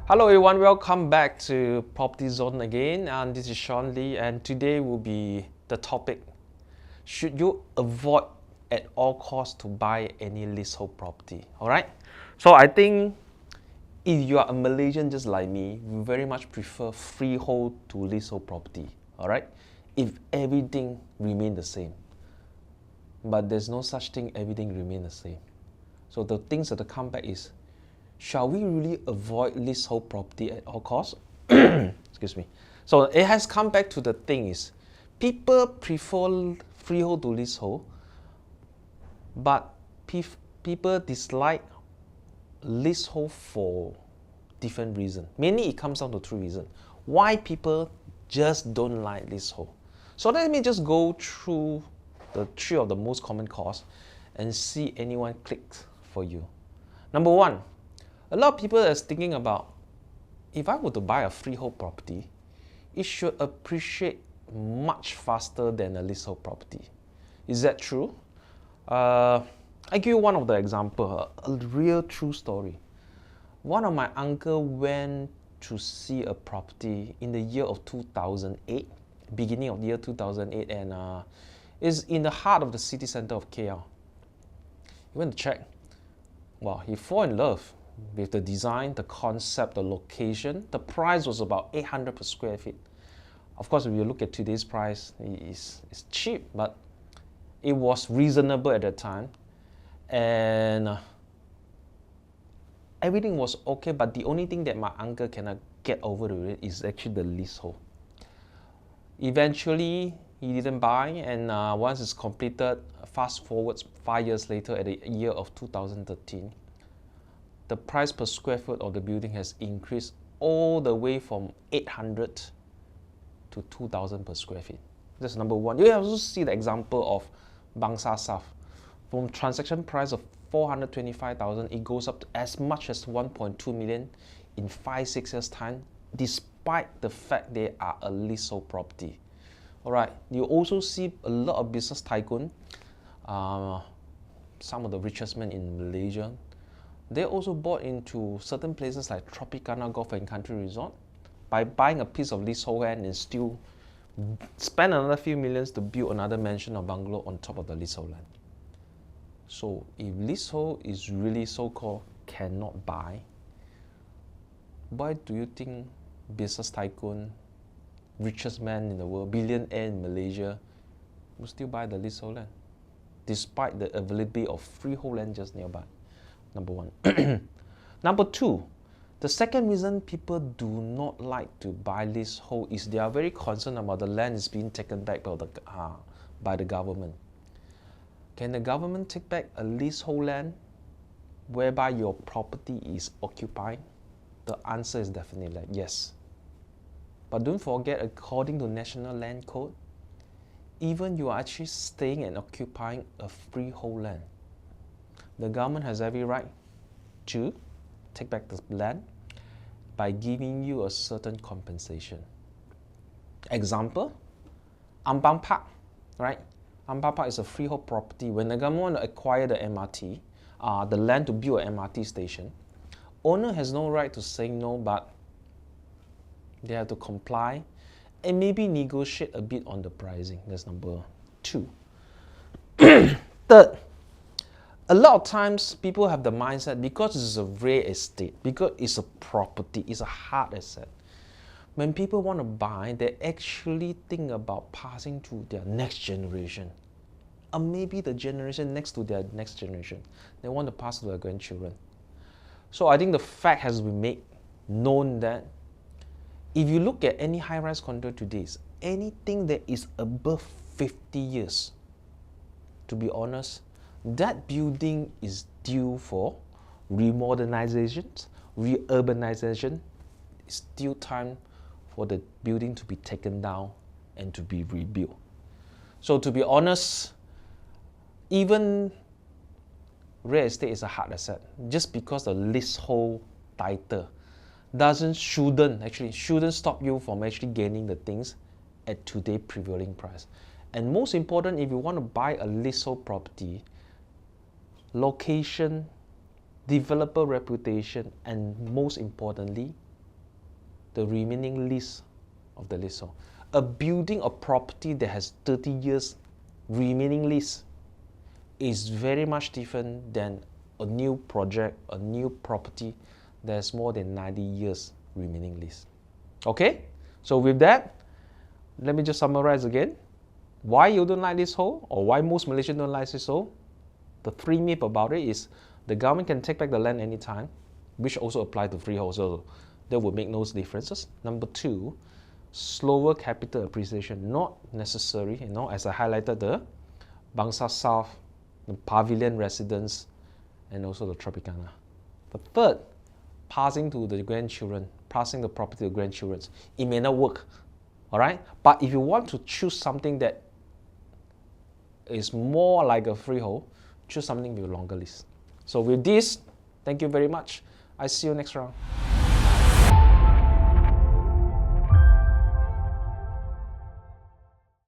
Hello everyone, welcome back to Property Zone again, and this is Sean Lee, and today will be the topic: should you avoid at all costs to buy any leasehold property? Alright, so I think if you are a Malaysian just like me, you very much prefer freehold to leasehold property. Alright, if everything remain the same, but there's no such thing, everything remain the same. So the things that come back is, shall we really avoid leasehold property at all costs? Excuse me. So it has come back to the thing is, people prefer freehold to leasehold, but people dislike leasehold for different reasons. Mainly it comes down to three reasons. Why people just don't like leasehold. So let me just go through the three of the most common cause and see anyone clicks for you. Number one, a lot of people are thinking about, if I were to buy a freehold property, it should appreciate much faster than a leasehold property. Is that true? I give you one of the example, a real true story. One of my uncle went to see a property in the year of 2008, beginning of the year 2008, and is in the heart of the city center of KL. He went to check. Wow, he fell in love with the design, the concept, the location. The price was about 800 per square feet. Of course, if you look at today's price, it's cheap, but it was reasonable at that time. And everything was okay, but the only thing that my uncle cannot get over with it is actually the leasehold. Eventually, he didn't buy, and once it's completed, fast forward 5 years later at the year of 2013, the price per square foot of the building has increased all the way from 800 to 2,000 per square feet. That's number one. You also see the example of Bangsa South. From transaction price of 425,000, it goes up to as much as 1.2 million in 5-6 years time, despite the fact they are a leasehold property. Alright, you also see a lot of business tycoon, some of the richest men in Malaysia. They also bought into certain places like Tropicana Golf and Country Resort by buying a piece of leasehold land and still spend another few millions to build another mansion or bungalow on top of the leasehold land. So if leasehold is really so-called cannot buy, why do you think business tycoon, richest man in the world, billionaire in Malaysia, will still buy the leasehold land, despite the availability of freehold land just nearby? Number one. Number two, the second reason people do not like to buy leasehold is they are very concerned about the land is being taken back by the government. Can the government take back a leasehold land whereby your property is occupied? The answer is definitely yes. But don't forget, according to National Land Code, even you are actually staying and occupying a freehold land, the government has every right to take back the land by giving you a certain compensation. Example, Ampang Park, right? Ampang Park is a freehold property. When the government want to acquire the MRT, the land to build an MRT station, owner has no right to say no, but they have to comply and maybe negotiate a bit on the pricing. That's number two. Third, a lot of times people have the mindset, because it's a real estate, because it's a property, it's a hard asset. When people want to buy, they actually think about passing to their next generation, or maybe the generation next to their next generation. They want to pass to their grandchildren. So I think the fact has been made known that if you look at any high-rise condo today, anything that is above 50 years, to be honest, that building is due for remodernization, reurbanization. It's still time for the building to be taken down and to be rebuilt. So to be honest, even real estate is a hard asset. Just because the leasehold title shouldn't stop you from actually gaining the things at today's prevailing price. And most important, if you want to buy a leasehold property, location, developer reputation, and most importantly, the remaining lease of the leasehold. A building or property that has 30 years remaining lease is very much different than a new project, a new property that has more than 90 years remaining lease. Okay? So with that, let me just summarize again. Why you don't like leasehold, or why most Malaysians don't like leasehold? The three myths about it is the government can take back the land anytime, which also apply to freehold, so that would make no differences. Number two, slower capital appreciation, not necessary, as I highlighted the Bangsa South, the Pavilion residence, and also the Tropicana. The third, passing to the grandchildren, passing the property to grandchildren. It may not work, all right? But if you want to choose something that is more like a freehold, choose something with a longer lease. So with this, thank you very much. I see you next round.